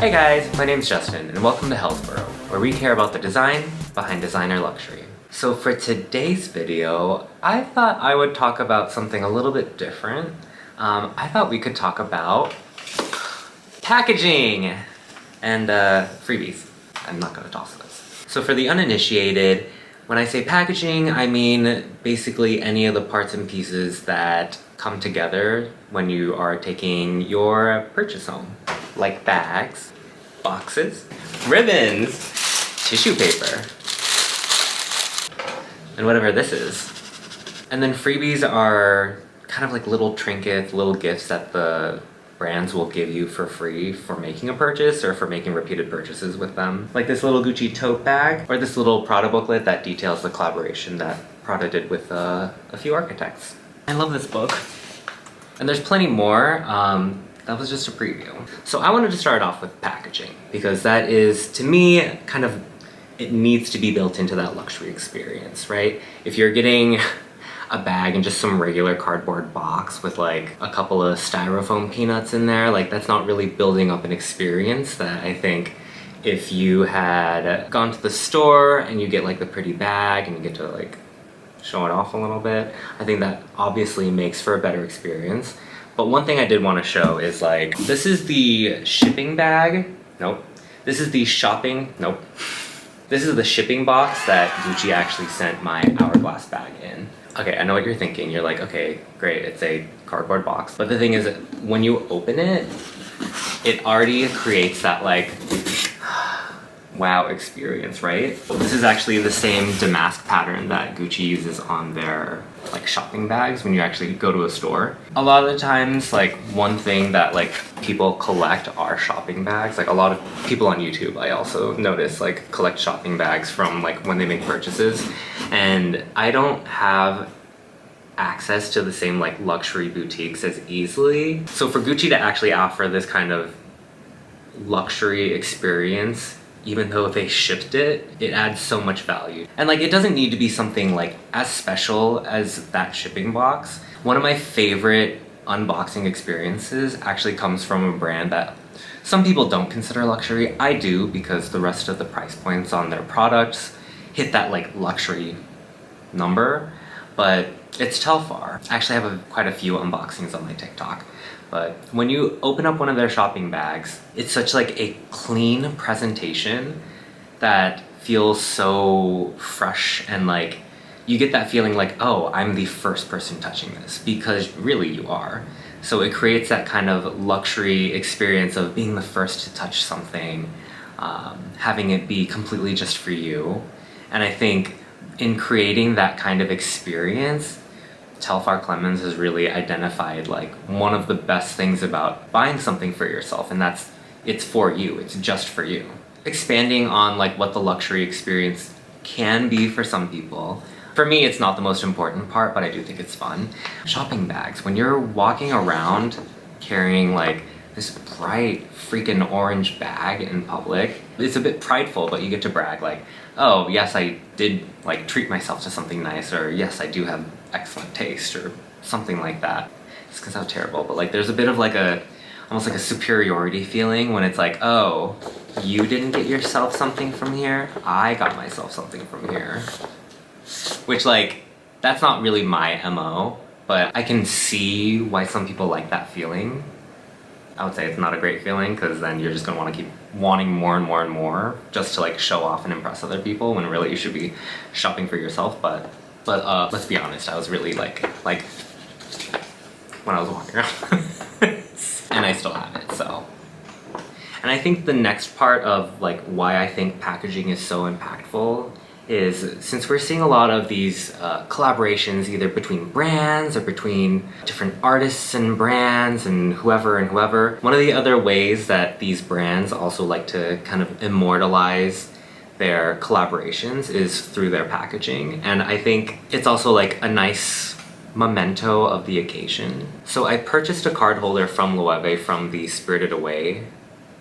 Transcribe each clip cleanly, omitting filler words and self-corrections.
Hey guys, my name's Justin and welcome to Hillsborough, where we care about the design behind designer luxury. So for today's video, I thought I would talk about something a little bit different. I thought we could talk about packaging and freebies. I'm not gonna toss this. So for the uninitiated, when I say packaging, I mean basically any of the parts and pieces that come together when you are taking your purchase home. Like bags, boxes, ribbons, tissue paper, and whatever this is. And then freebies are kind of like little trinkets, little gifts that the brands will give you for free for making a purchase or for making repeated purchases with them. Like this little Gucci tote bag or this little Prada booklet that details the collaboration that Prada did with a few architects. I love this book. And there's plenty more. That was just a preview. So I wanted to start off with packaging because that is, to me, kind of, it needs to be built into that luxury experience, right? If you're getting a bag and just some regular cardboard box with like a couple of styrofoam peanuts in there, like that's not really building up an experience that I think if you had gone to the store and you get like the pretty bag and you get to like show it off a little bit, I think that obviously makes for a better experience. But one thing I did want to show is like, this is the shipping bag. Nope. This is the shopping, nope. This is the shipping box that Gucci actually sent my hourglass bag in. Okay, I know what you're thinking. You're like, okay, great, it's a cardboard box. But the thing is, when you open it, it already creates that like, wow experience, right? This is actually the same damask pattern that Gucci uses on their like shopping bags when you actually go to a store. A lot of the times, like one thing that like people collect are shopping bags. Like a lot of people on YouTube, I also notice, like collect shopping bags from like when they make purchases. And I don't have access to the same like luxury boutiques as easily. So for Gucci to actually offer this kind of luxury experience, even though they shipped it, it adds so much value. And like, it doesn't need to be something like as special as that shipping box. One of my favorite unboxing experiences actually comes from a brand that some people don't consider luxury. I do, because the rest of the price points on their products hit that like luxury number, but it's Telfar. I actually have quite a few unboxings on my TikTok. But when you open up one of their shopping bags, it's such like a clean presentation that feels so fresh, and like you get that feeling like, oh, I'm the first person touching this, because really you are. So it creates that kind of luxury experience of being the first to touch something, having it be completely just for you. And I think in creating that kind of experience, Telfar Clemens has really identified like one of the best things about buying something for yourself, and that's it's for you, it's just for you. Expanding on like what the luxury experience can be for some people. For me, it's not the most important part, but I do think it's fun. Shopping bags. When you're walking around carrying like this bright freaking orange bag in public, it's a bit prideful, but you get to brag like, oh yes, I did like treat myself to something nice, or yes, I do have excellent taste, or something like that. It's gonna sound terrible, but like there's a bit of like almost like a superiority feeling when it's like, oh, you didn't get yourself something from here, I got myself something from here. Which like, that's not really my MO, but I can see why some people like that feeling. I would say it's not a great feeling, because then you're just gonna want to keep wanting more and more and more just to like show off and impress other people, when really you should be shopping for yourself. But let's be honest, I was really like when I was walking around. And I still have it, so. And I think the next part of like why I think packaging is so impactful is, since we're seeing a lot of these collaborations either between brands or between different artists and brands and whoever, one of the other ways that these brands also like to kind of immortalize their collaborations is through their packaging. And I think it's also like a nice memento of the occasion. So I purchased a card holder from Loewe from the Spirited Away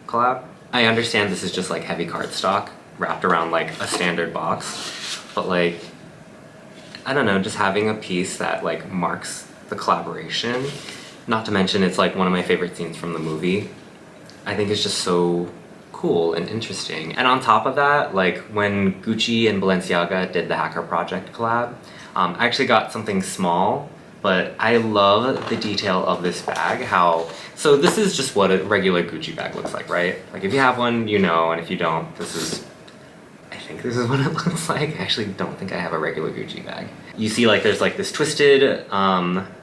collab. I understand this is just like heavy cardstock wrapped around like a standard box, but like, I don't know, just having a piece that like marks the collaboration, not to mention it's like one of my favorite scenes from the movie, I think it's just so cool and interesting. And on top of that, like when Gucci and Balenciaga did the Hacker Project collab, I actually got something small, but I love the detail of this bag. So this is just what a regular Gucci bag looks like, right? Like if you have one, you know, and if you don't, I think this is what it looks like. I actually don't think I have a regular Gucci bag. You see like there's like this twisted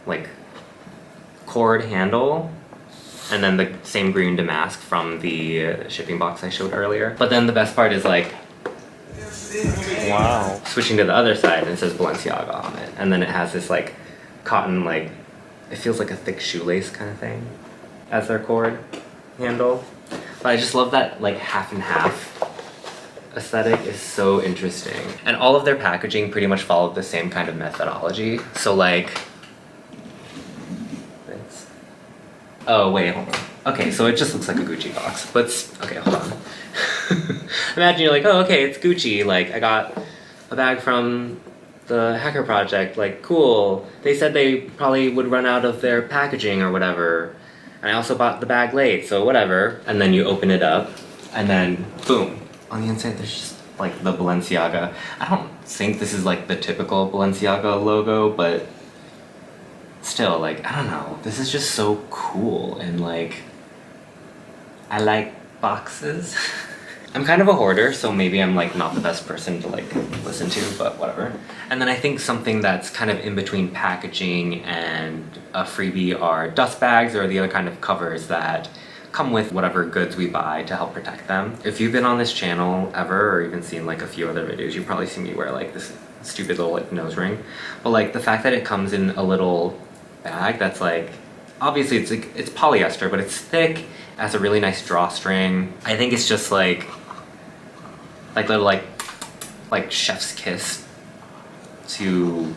like cord handle, and then the same green damask from the shipping box I showed earlier. But then the best part is like, wow, switching to the other side, and it says Balenciaga on it. And then it has this like cotton, like, it feels like a thick shoelace kind of thing as their cord handle. But I just love that like half and half aesthetic is so interesting. And all of their packaging pretty much followed the same kind of methodology. So like, oh wait, hold on. Okay, so it just looks like a Gucci box, but okay, hold on. Imagine you're like, oh, okay, it's Gucci. Like, I got a bag from the Hacker Project. Like, cool. They said they probably would run out of their packaging or whatever. And I also bought the bag late, so whatever. And then you open it up, and then boom. On the inside, there's just like the Balenciaga. I don't think this is like the typical Balenciaga logo, but still, like, I don't know, this is just so cool, and like, I like boxes. I'm kind of a hoarder, so maybe I'm like not the best person to like listen to, but whatever. And then I think something that's kind of in between packaging and a freebie are dust bags or the other kind of covers that come with whatever goods we buy to help protect them. If you've been on this channel ever, or even seen like a few other videos, you've probably seen me wear like this stupid little like nose ring. But like the fact that it comes in a little bag that's like, obviously it's polyester, but it's thick, it has a really nice drawstring. I think it's just like little like chef's kiss to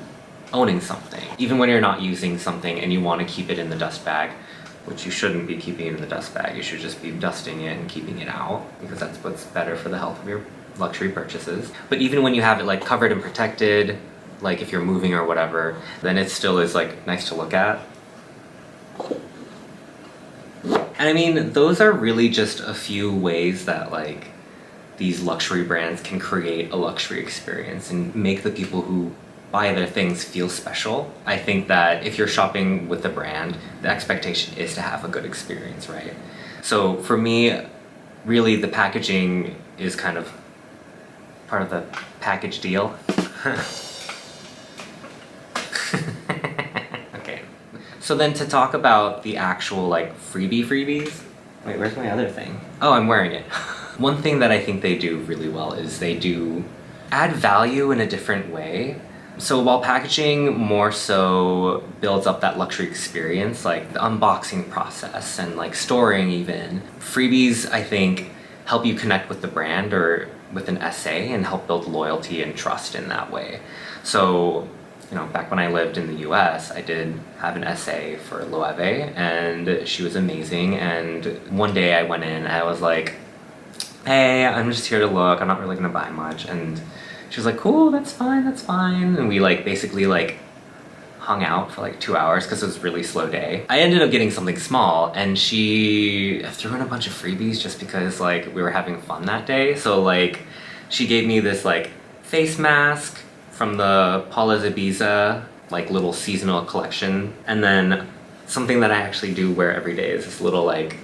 owning something. Even when you're not using something and you want to keep it in the dust bag, which you shouldn't be keeping it in the dust bag, you should just be dusting it and keeping it out, because that's what's better for the health of your luxury purchases. But even when you have it like covered and protected, like if you're moving or whatever, then it still is like nice to look at. And I mean, those are really just a few ways that like these luxury brands can create a luxury experience and make the people who buy their things feel special. I think that if you're shopping with the brand, the expectation is to have a good experience, right? So for me, really the packaging is kind of part of the package deal. Okay. So then to talk about the actual like freebies. Wait, where's my other thing? Oh, I'm wearing it. One thing that I think they do really well is they do add value in a different way. So while packaging more so builds up that luxury experience, like the unboxing process and like storing even, freebies I think help you connect with the brand or with an essay and help build loyalty and trust in that way. So, you know, back when I lived in the US, I did have an essay for Loewe, and she was amazing. And one day I went in, I was like, hey, I'm just here to look, I'm not really gonna buy much. And she was like, cool, that's fine, that's fine. And we like basically like hung out for like 2 hours because it was a really slow day. I ended up getting something small, and she threw in a bunch of freebies just because like we were having fun that day. So like she gave me this like face mask from the Paula Zabiza like little seasonal collection. And then something that I actually do wear every day is this little like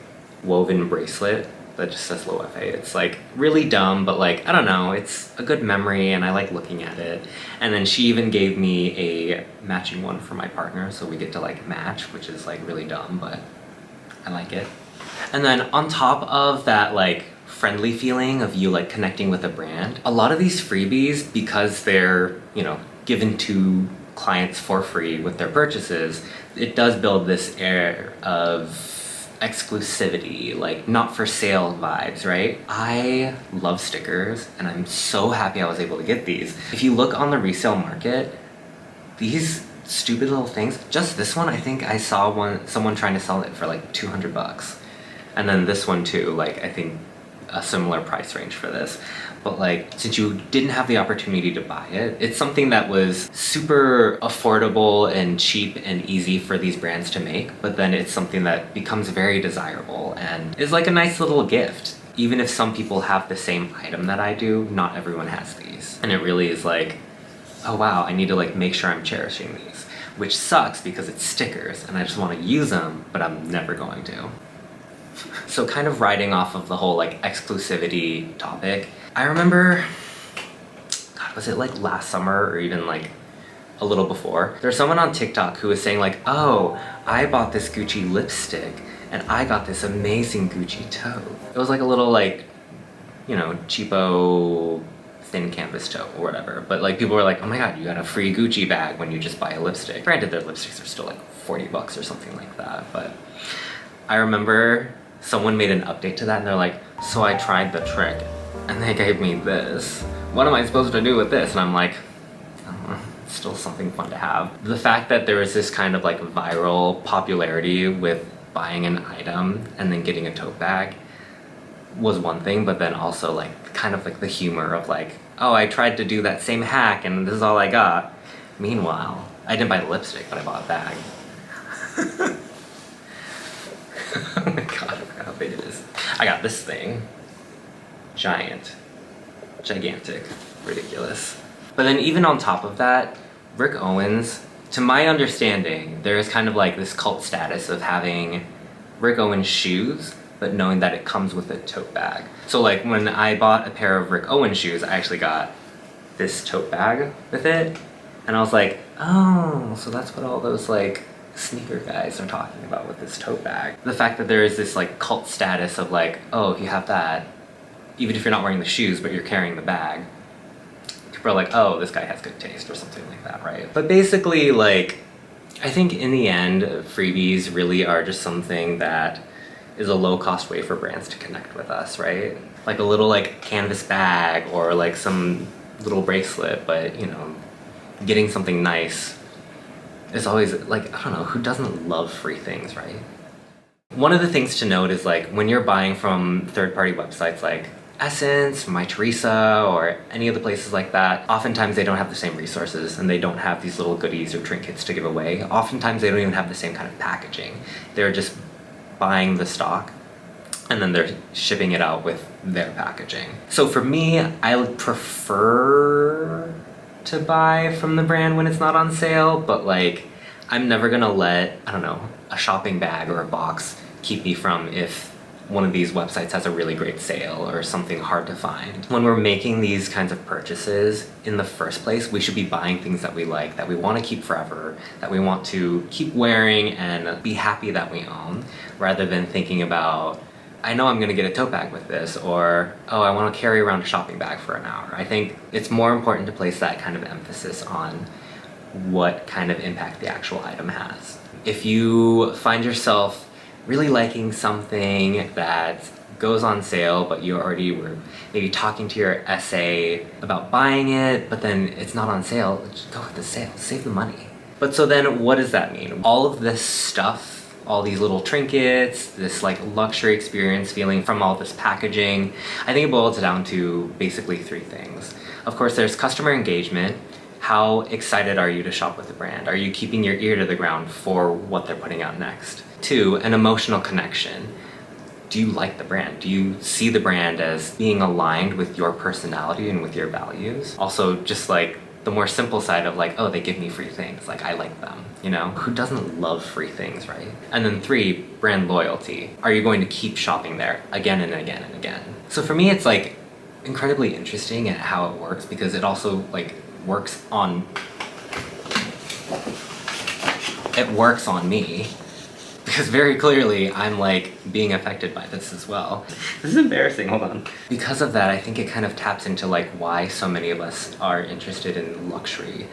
woven bracelet that just says Loewe. It's like really dumb, but like, I don't know, it's a good memory and I like looking at it. And then she even gave me a matching one for my partner, so we get to like match, which is like really dumb, but I like it. And then on top of that like friendly feeling of you like connecting with a brand, a lot of these freebies, because they're, you know, given to clients for free with their purchases, it does build this air of exclusivity, like not for sale vibes, right? I love stickers, and I'm so happy I was able to get these. If you look on the resale market, these stupid little things, just this one, I think I saw someone trying to sell it for like 200 bucks. And then this one too, like I think a similar price range for this. But like, since you didn't have the opportunity to buy it, it's something that was super affordable and cheap and easy for these brands to make, but then it's something that becomes very desirable and is like a nice little gift. even if some people have the same item that I do, not everyone has these. And it really is like, oh wow, I need to like make sure I'm cherishing these. Which sucks because it's stickers and I just want to use them, but I'm never going to. So kind of riding off of the whole like exclusivity topic, I remember, God, was it like last summer or even like a little before? There's someone on TikTok who was saying like, oh, I bought this Gucci lipstick and I got this amazing Gucci tote. It was like a little like, you know, cheapo thin canvas tote or whatever. But like people were like, oh my god, you got a free Gucci bag when you just buy a lipstick. Granted, their lipsticks are still like 40 bucks or something like that. But I remember someone made an update to that and they're like, so I tried the trick and they gave me this. What am I supposed to do with this? And I'm like, it's still something fun to have. The fact that there was this kind of like viral popularity with buying an item and then getting a tote bag was one thing, but then also like kind of like the humor of like, oh, I tried to do that same hack and this is all I got. Meanwhile, I didn't buy the lipstick, but I bought a bag. Oh my god, I forgot how big it is. I got this thing. Giant. Gigantic. Ridiculous. But then even on top of that, Rick Owens, to my understanding, there is kind of like this cult status of having Rick Owens shoes, but knowing that it comes with a tote bag. So like when I bought a pair of Rick Owens shoes, I actually got this tote bag with it. And I was like, oh, so that's what all those like sneaker guys are talking about with this tote bag. The fact that there is this like cult status of like, oh, if you have that, even if you're not wearing the shoes, but you're carrying the bag, people are like, oh, this guy has good taste or something like that, right? But basically, like, I think in the end, freebies really are just something that is a low-cost way for brands to connect with us, right? Like a little like canvas bag or like some little bracelet, but you know, getting something nice is always like, I don't know, who doesn't love free things, right? One of the things to note is like when you're buying from third-party websites like Essence, My Teresa, or any of the places like that, oftentimes they don't have the same resources and they don't have these little goodies or trinkets to give away. Oftentimes they don't even have the same kind of packaging. They're just buying the stock and then they're shipping it out with their packaging. So for me, I would prefer to buy from the brand when it's not on sale, but like I'm never gonna let, I don't know, a shopping bag or a box keep me from if one of these websites has a really great sale or something hard to find. When we're making these kinds of purchases in the first place, we should be buying things that we like, that we want to keep forever, that we want to keep wearing and be happy that we own, rather than thinking about, I know I'm gonna get a tote bag with this, or, oh, I want to carry around a shopping bag for an hour. I think it's more important to place that kind of emphasis on what kind of impact the actual item has. If you find yourself really liking something that goes on sale, but you already were maybe talking to your SA about buying it, but then it's not on sale, just go with the sale, save the money. But so then what does that mean? All of this stuff, all these little trinkets, this like luxury experience feeling from all this packaging, I think it boils down to basically three things. Of course, there's customer engagement. How excited are you to shop with the brand? Are you keeping your ear to the ground for what they're putting out next? 2, an emotional connection. Do you like the brand? Do you see the brand as being aligned with your personality and with your values? Also, just like the more simple side of like, oh, they give me free things, like I like them, you know? Who doesn't love free things, right? And then 3, brand loyalty. Are you going to keep shopping there again and again and again? So for me, it's like incredibly interesting at how it works, because it also like works on me. Because very clearly, I'm like being affected by this as well. This is embarrassing, hold on. Because of that, I think it kind of taps into like why so many of us are interested in luxury.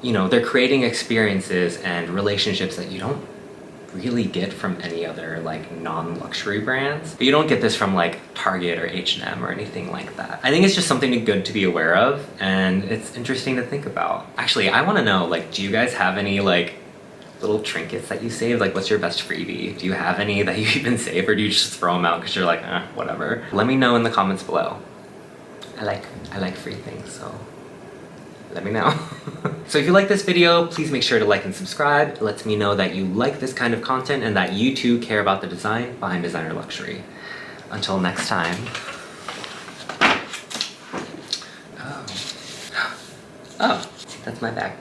You know, they're creating experiences and relationships that you don't really get from any other like non-luxury brands. But you don't get this from like Target or H&M or anything like that. I think it's just something good to be aware of, and it's interesting to think about. Actually, I want to know, like, do you guys have any like little trinkets that you save? Like, what's your best freebie? Do you have any that you even save, or do you just throw them out because you're like, whatever? Let me know in the comments below. I like free things, so let me know. So if you like this video, please make sure to like and subscribe. It lets me know that you like this kind of content and that you too care about the design behind designer luxury. until next time. Oh. Oh, that's my bag.